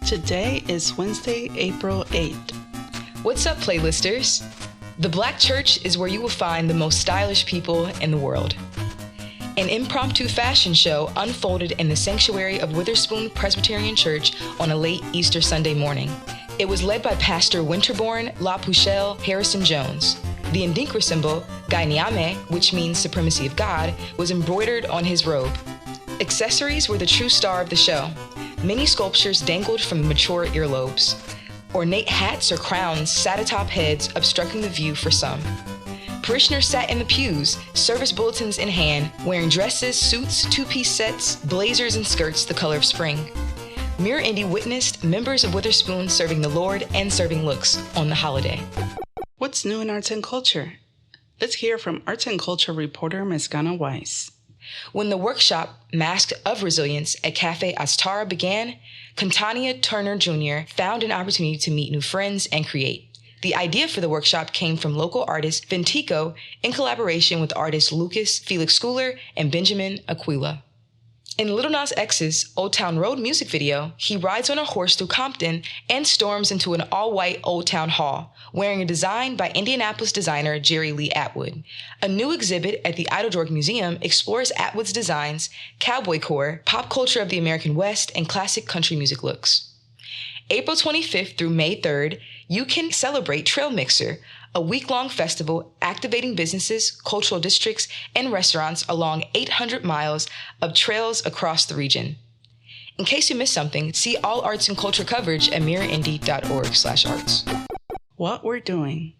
Today is Wednesday, April 8th. What's up, playlisters? The Black Church is where you will find the most stylish people in the world. An impromptu fashion show unfolded in the sanctuary of Witherspoon Presbyterian Church on a late Easter Sunday morning. It was led by Pastor Winterbourne LaPucelle Harrison-Jones. The Adinkra symbol, Nyame, which means supremacy of God, was embroidered on his robe. Accessories were the true star of the show. Many sculptures dangled from mature earlobes. Ornate hats or crowns sat atop heads, obstructing the view for some. Parishioners sat in the pews, service bulletins in hand, wearing dresses, suits, two-piece sets, blazers, and skirts the color of spring. Mirror Indy witnessed members of Witherspoon serving the Lord and serving looks on the holiday. What's new in arts and culture? Let's hear from arts and culture reporter Ms. Ghana Weiss. When the workshop, Mask of Resilience, at Cafe Astara began, Contania Turner Jr. found an opportunity to meet new friends and create. The idea for the workshop came from local artist Ventico in collaboration with artists Lucas Felix Schooler and Benjamin Aquila. In Lil Nas X's Old Town Road music video, he rides on a horse through Compton and storms into an all-white Old Town Hall, wearing a design by Indianapolis designer Jerry Lee Atwood. A new exhibit at the Idledork Museum explores Atwood's designs, cowboy core, pop culture of the American West, and classic country music looks. April 25th through May 3rd, you can celebrate Trail Mixer, a week-long festival activating businesses, cultural districts, and restaurants along 800 miles of trails across the region. In case you missed something, see all arts and culture coverage at mirrorindy.org/arts. What we're doing.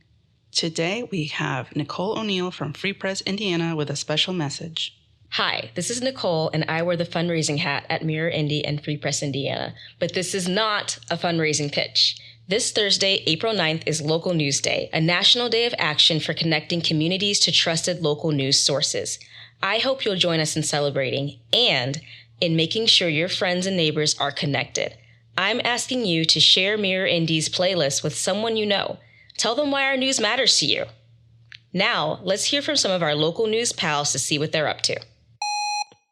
Today we have Nicole O'Neill from Free Press Indiana with a special message. Hi, this is Nicole, and I wear the fundraising hat at Mirror Indy and Free Press Indiana. But this is not a fundraising pitch. This Thursday, April 9th, is Local News Day, a national day of action for connecting communities to trusted local news sources. I hope you'll join us in celebrating and in making sure your friends and neighbors are connected. I'm asking you to share Mirror Indy's playlist with someone you know. Tell them why our news matters to you. Now, let's hear from some of our local news pals to see what they're up to.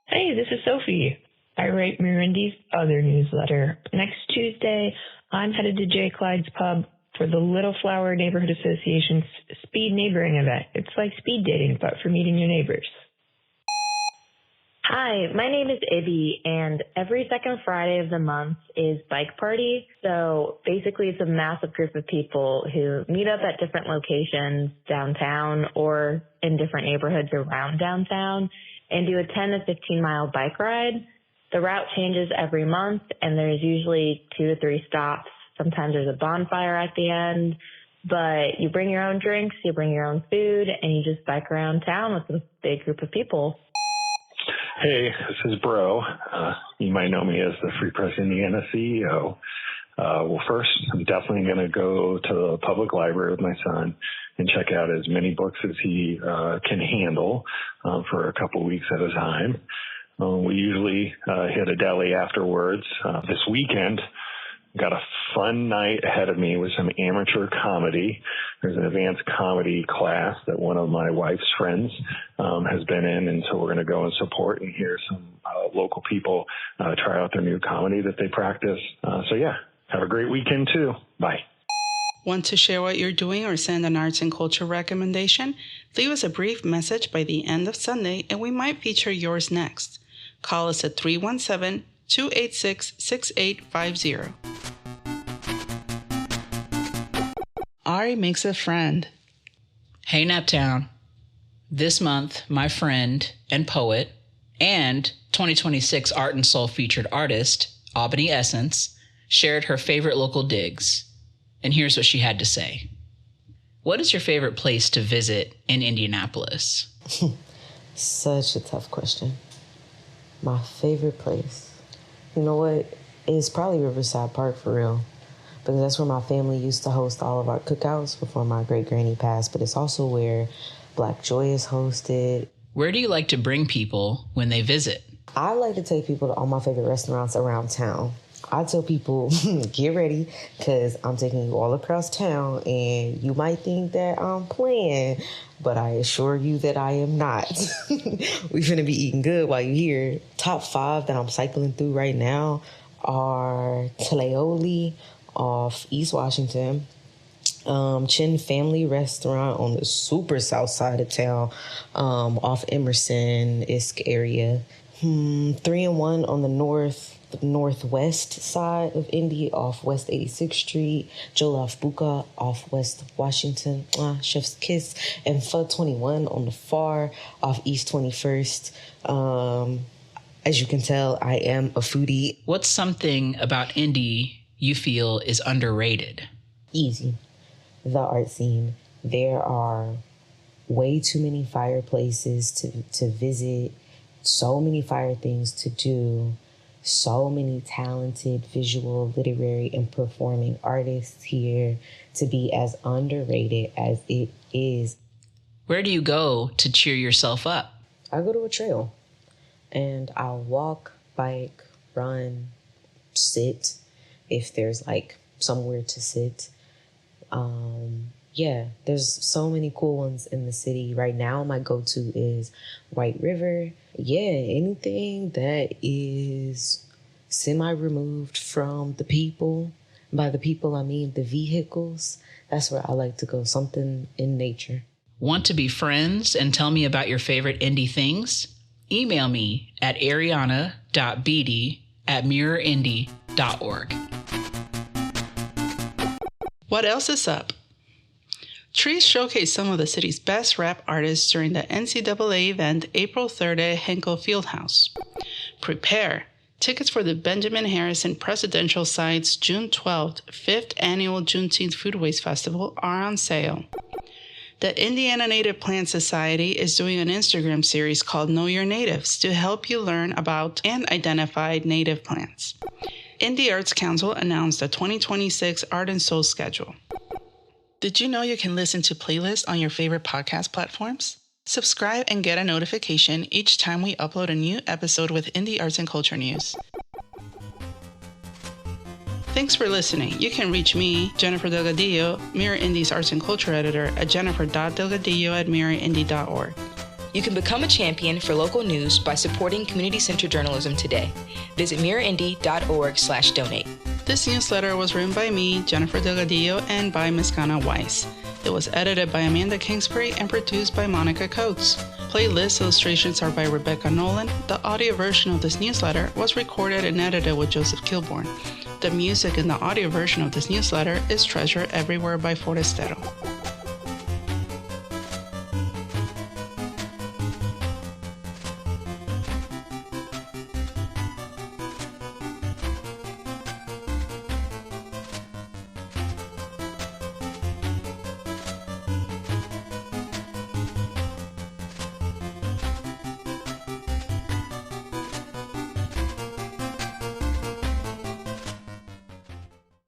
Hey, this is Sophie. I write Mirror Indy's other newsletter. Next Tuesday, I'm headed to J. Clyde's Pub for the Little Flower Neighborhood Association's Speed Neighboring event. It's like speed dating, but for meeting your neighbors. Hi, my name is Ibby, and every second Friday of the month is Bike Party. So basically, it's a massive group of people who meet up at different locations downtown or in different neighborhoods around downtown and do a 10 to 15 mile bike ride. The route changes every month, and there's usually 2 to 3 stops. Sometimes there's a bonfire at the end, but you bring your own drinks, you bring your own food, and you just bike around town with a big group of people. Hey, this is Bro. You might know me as the Free Press Indiana CEO. Well, first, I'm definitely going to go to the public library with my son and check out as many books as he can handle for a couple weeks at a time. We usually hit a deli afterwards. This weekend, got a fun night ahead of me with some amateur comedy. There's an advanced comedy class that one of my wife's friends has been in, and so we're going to go and support and hear some local people try out their new comedy that they practice. So yeah, have a great weekend too. Bye. Want to share what you're doing or send an arts and culture recommendation? Leave us a brief message by the end of Sunday, and we might feature yours next. Call us at 317-286-6850. Ari makes a friend. Hey, Naptown. This month, my friend and poet and 2026 Art and Soul featured artist, Albany Essence, shared her favorite local digs. And here's what she had to say. What is your favorite place to visit in Indianapolis? Such a tough question. My favorite place. You know what? It's probably Riverside Park for real. Because that's where my family used to host all of our cookouts before my great-granny passed. But it's also where Black Joy is hosted. Where do you like to bring people when they visit? I like to take people to all my favorite restaurants around town. I tell people, get ready, because I'm taking you all across town, and you might think that I'm playing, but I assure you that I am not. We're going to be eating good while you're here. Top 5 that I'm cycling through right now are Tlaoli off East Washington, Chin Family Restaurant on the super south side of town, off Emerson-esque area. 3-1 on the northwest side of Indy off West 86th Street, Jollof Buka off West Washington, Chef's Kiss, and Pho 21 on the far off East 21st. As you can tell, I am a foodie. What's something about Indy you feel is underrated? Easy. The art scene. There are way too many fireplaces to visit, so many fire things to do, so many talented visual, literary, and performing artists here to be as underrated as it is. Where do you go to cheer yourself up? I go to a trail and I'll walk, bike, run, sit if there's like somewhere to sit. Yeah, there's so many cool ones in the city. Right now, my go-to is White River. Yeah, anything that is semi-removed from the people. By the people, I mean the vehicles. That's where I like to go, something in nature. Want to be friends and tell me about your favorite indie things? Email me at ariana.beatty@mirrorindy.org. What else is up? Trees showcased some of the city's best rap artists during the NCAA event April 3rd at Henkel Fieldhouse. Prepare. Tickets for the Benjamin Harrison Presidential Sites June 12th, 5th Annual Juneteenth Foodways Festival are on sale. The Indiana Native Plant Society is doing an Instagram series called Know Your Natives to help you learn about and identify native plants. Indie Arts Council announced the 2026 Art and Soul schedule. Did you know you can listen to playlists on your favorite podcast platforms? Subscribe and get a notification each time we upload a new episode with Indie Arts and Culture News. Thanks for listening. You can reach me, Jennifer Delgadillo, Mirror Indie's Arts and Culture Editor, at jennifer.delgadillo@mirrorindy.org. You can become a champion for local news by supporting community-centered journalism today. Visit mirrorindy.org/donate. This newsletter was written by me, Jennifer Delgadillo, and by Miskana Weiss. It was edited by Amanda Kingsbury and produced by Monica Coates. Playlist illustrations are by Rebecca Nolan. The audio version of this newsletter was recorded and edited with Joseph Kilborn. The music in the audio version of this newsletter is Treasure Everywhere by Forestero.